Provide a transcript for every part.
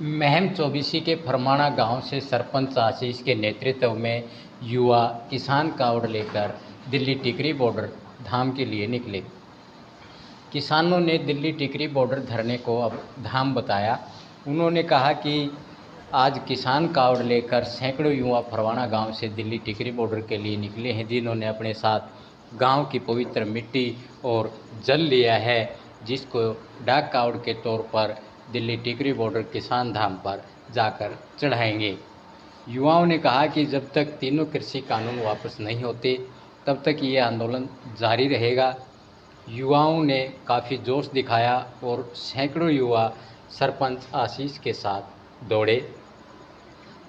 महम चौबीसी के फरमाना गांव से सरपंच आशीष के नेतृत्व में युवा किसान कावड़ लेकर दिल्ली टिकरी बॉर्डर धाम के लिए निकले। किसानों ने दिल्ली टिकरी बॉर्डर धरने को अब धाम बताया। उन्होंने कहा कि आज किसान कावड़ लेकर सैकड़ों युवा फरवाना गांव से दिल्ली टिकरी बॉर्डर के लिए निकले हैं, जिन्होंने अपने साथ गांव की पवित्र मिट्टी और जल लिया है, जिसको डाक कावड़ के तौर पर दिल्ली टिकरी बॉर्डर किसान धाम पर जाकर चढ़ाएंगे। युवाओं ने कहा कि जब तक तीनों कृषि कानून वापस नहीं होते तब तक ये आंदोलन जारी रहेगा। युवाओं ने काफ़ी जोश दिखाया और सैकड़ों युवा सरपंच आशीष के साथ दौड़े।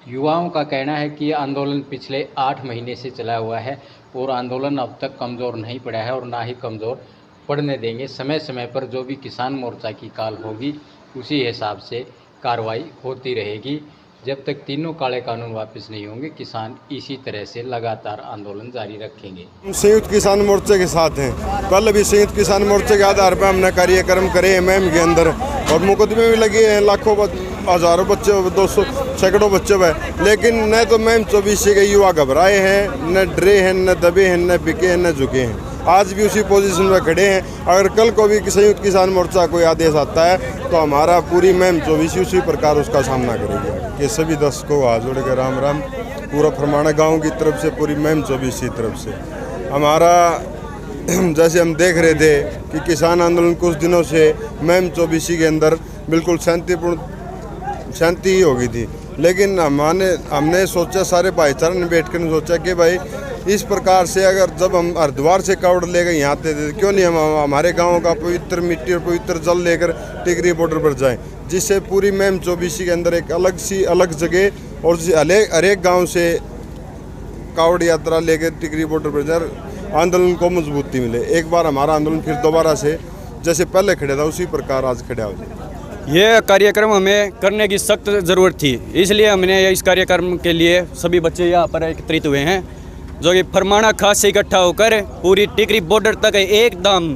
युवाओं का कहना है कि आंदोलन पिछले 8 महीने से चला हुआ है और आंदोलन अब तक कमज़ोर नहीं पड़ा है और ना ही कमज़ोर पड़ने देंगे। समय समय पर जो भी किसान मोर्चा की कॉल होगी उसी हिसाब से कार्रवाई होती रहेगी। जब तक तीनों काले कानून वापस नहीं होंगे, किसान इसी तरह से लगातार आंदोलन जारी रखेंगे। संयुक्त किसान मोर्चे के साथ हैं। कल भी संयुक्त किसान मोर्चे के आधार पर हमने कार्यक्रम करे महम के अंदर और मुकदमे भी लगे हैं। लाखों हज़ारों बच्चे, 200 सैकड़ों बच्चे हैं, लेकिन न तो महम चौबीसी के युवा घबराए हैं, न डरे हैं, न दबे हैं, न बिके हैं, न झुके हैं। आज भी उसी पोजीशन में खड़े हैं। अगर कल को भी संयुक्त किसान मोर्चा कोई आदेश आता है तो हमारा पूरी महम चौबीसी उसी प्रकार उसका सामना करेगी। कि सभी दर्शकों को हाथ जोड़ के राम राम। पूरा फरमाना गांव की तरफ से, पूरी महम चौबीसी तरफ से हमारा जैसे हम देख रहे थे कि किसान आंदोलन कुछ दिनों से महम चौबीसी के अंदर बिल्कुल शांति ही हो गई थी, लेकिन हमने सोचा, सारे भाईचारे ने बैठकर सोचा कि भाई इस प्रकार से अगर जब हम हरिद्वार से कावड़ लेकर यहाँ आते थे, क्यों नहीं हम हमारे गाँव का पवित्र मिट्टी और पवित्र जल लेकर टिकरी बॉर्डर पर जाएं, जिससे पूरी महम चौबीसी के अंदर एक अलग जगह और हर एक गाँव से कावड़ यात्रा लेकर टिकरी बॉर्डर पर जाए, आंदोलन को मजबूती मिले। एक बार हमारा आंदोलन फिर दोबारा से जैसे पहले खड़े था उसी प्रकार आज खड़ा हो जाए। ये कार्यक्रम हमें करने की सख्त ज़रूरत थी, इसलिए हमने इस कार्यक्रम के लिए सभी बच्चे यहाँ पर एकत्रित हुए हैं, जो कि फरमाना खास से इकट्ठा होकर पूरी टिकरी बॉर्डर तक एकदम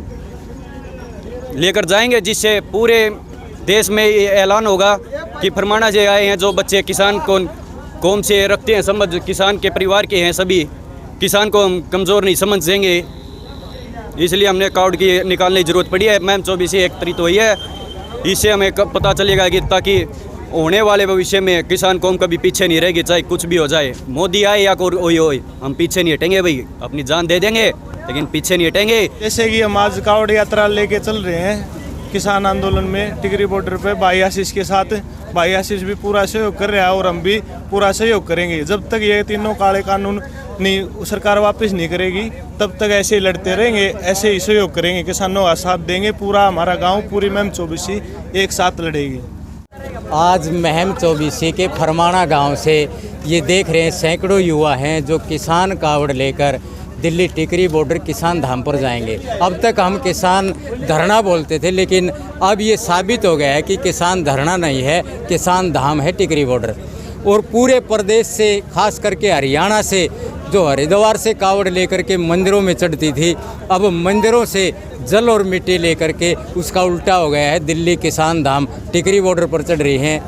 लेकर जाएंगे, जिससे पूरे देश में ये ऐलान होगा कि फरमाना से आए हैं जो बच्चे किसान कौम से रखते हैं समझ, किसान के परिवार के हैं, सभी किसान को हम कमज़ोर नहीं समझ देंगे। इसलिए हमने कावड़ की निकालने की ज़रूरत पड़ी है। महम चौबीसी एकत्रित हुई है, इससे हमें कब पता चलेगा कि ताकि होने वाले भविष्य में किसान कौम कभी पीछे नहीं रहेगी, चाहे कुछ भी हो जाए, मोदी आए या कोई हो, हम पीछे नहीं हटेंगे भाई। अपनी जान दे देंगे लेकिन पीछे नहीं हटेंगे। जैसे कि हम आज कावड़ यात्रा लेके चल रहे हैं किसान आंदोलन में टिकरी बॉर्डर पे भाई आशीष के साथ। भाई आशीष भी पूरा सहयोग कर रहा है और हम भी पूरा सहयोग करेंगे। जब तक ये तीनों काले कानून नहीं सरकार वापस नहीं करेगी तब तक ऐसे ही लड़ते रहेंगे, ऐसे ही सहयोग करेंगे, किसानों का साथ देंगे। पूरा हमारा गाँव, पूरी महम चौबीसी एक साथ लड़ेगी। आज महम चौबीसी के फरमाना गांव से ये देख रहे हैं सैकड़ों युवा हैं जो किसान कावड़ लेकर दिल्ली टिकरी बॉर्डर किसान धाम पर जाएंगे। अब तक हम किसान धरना बोलते थे, लेकिन अब ये साबित हो गया है कि किसान धरना नहीं है, किसान धाम है टिकरी बॉर्डर। और पूरे प्रदेश से, खास करके हरियाणा से, जो हरिद्वार से कावड़ लेकर के मंदिरों में चढ़ती थी, अब मंदिरों से जल और मिट्टी लेकर के उसका उल्टा हो गया है, दिल्ली किसान धाम टिकरी बॉर्डर पर चढ़ रही हैं।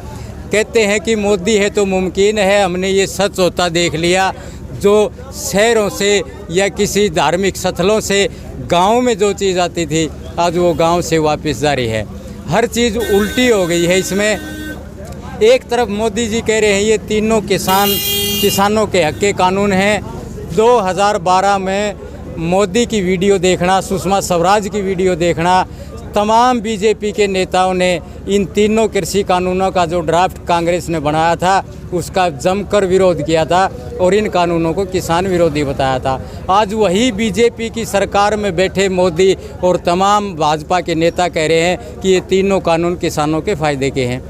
कहते हैं कि मोदी है तो मुमकिन है। हमने ये सच होता देख लिया। जो शहरों से या किसी धार्मिक स्थलों से गांव में जो चीज़ आती थी, आज वो गांव से वापस जारी है। हर चीज़ उल्टी हो गई है इसमें। एक तरफ मोदी जी कह रहे हैं ये तीनों किसानों के हक के कानून हैं। 2012 में मोदी की वीडियो देखना, सुषमा स्वराज की वीडियो देखना, तमाम बीजेपी के नेताओं ने इन तीनों कृषि कानूनों का जो ड्राफ्ट कांग्रेस ने बनाया था उसका जमकर विरोध किया था और इन कानूनों को किसान विरोधी बताया था। आज वही बीजेपी की सरकार में बैठे मोदी और तमाम भाजपा के नेता कह रहे हैं कि ये तीनों कानून किसानों के फ़ायदे के हैं।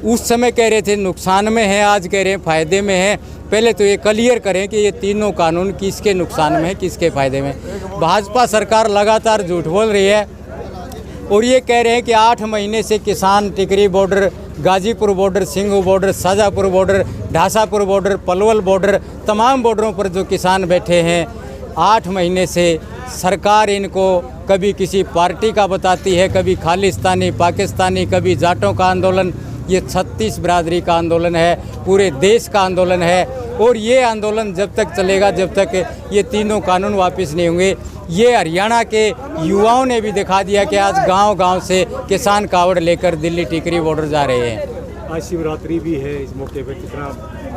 उस समय कह रहे थे नुकसान में है, आज कह रहे हैं फ़ायदे में है। पहले तो ये क्लियर करें कि ये तीनों कानून किसके नुकसान में है, किसके फ़ायदे में। भाजपा सरकार लगातार झूठ बोल रही है और ये कह रहे हैं कि 8 महीने से किसान Tikri border, Ghazipur border, Singhu border, Shajapur border, Dhasapur border, Palwal border, तमाम बॉर्डरों पर जो किसान बैठे हैं 8 महीने से सरकार इनको कभी किसी पार्टी का बताती है, कभी खालिस्तानी, पाकिस्तानी, कभी जाटों का आंदोलन, ये 36 बिरादरी का आंदोलन है, पूरे देश का आंदोलन है। और ये आंदोलन जब तक चलेगा, जब तक ये तीनों कानून वापस नहीं होंगे। ये हरियाणा के युवाओं ने भी दिखा दिया कि आज गांव-गांव से किसान कावड़ लेकर दिल्ली टिकरी बॉर्डर जा रहे हैं। आज शिवरात्रि भी है, इस मौके पे कितना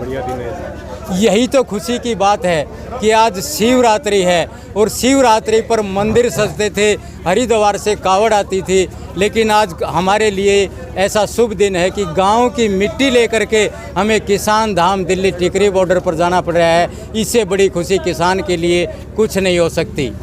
बढ़िया दिन है। यही तो खुशी की बात है कि आज शिवरात्रि है और शिवरात्रि पर मंदिर सजते थे, हरिद्वार से कावड़ आती थी। लेकिन आज हमारे लिए ऐसा शुभ दिन है कि गांव की मिट्टी लेकर के हमें किसान धाम दिल्ली टिकरी बॉर्डर पर जाना पड़ रहा है। इससे बड़ी खुशी किसान के लिए कुछ नहीं हो सकती।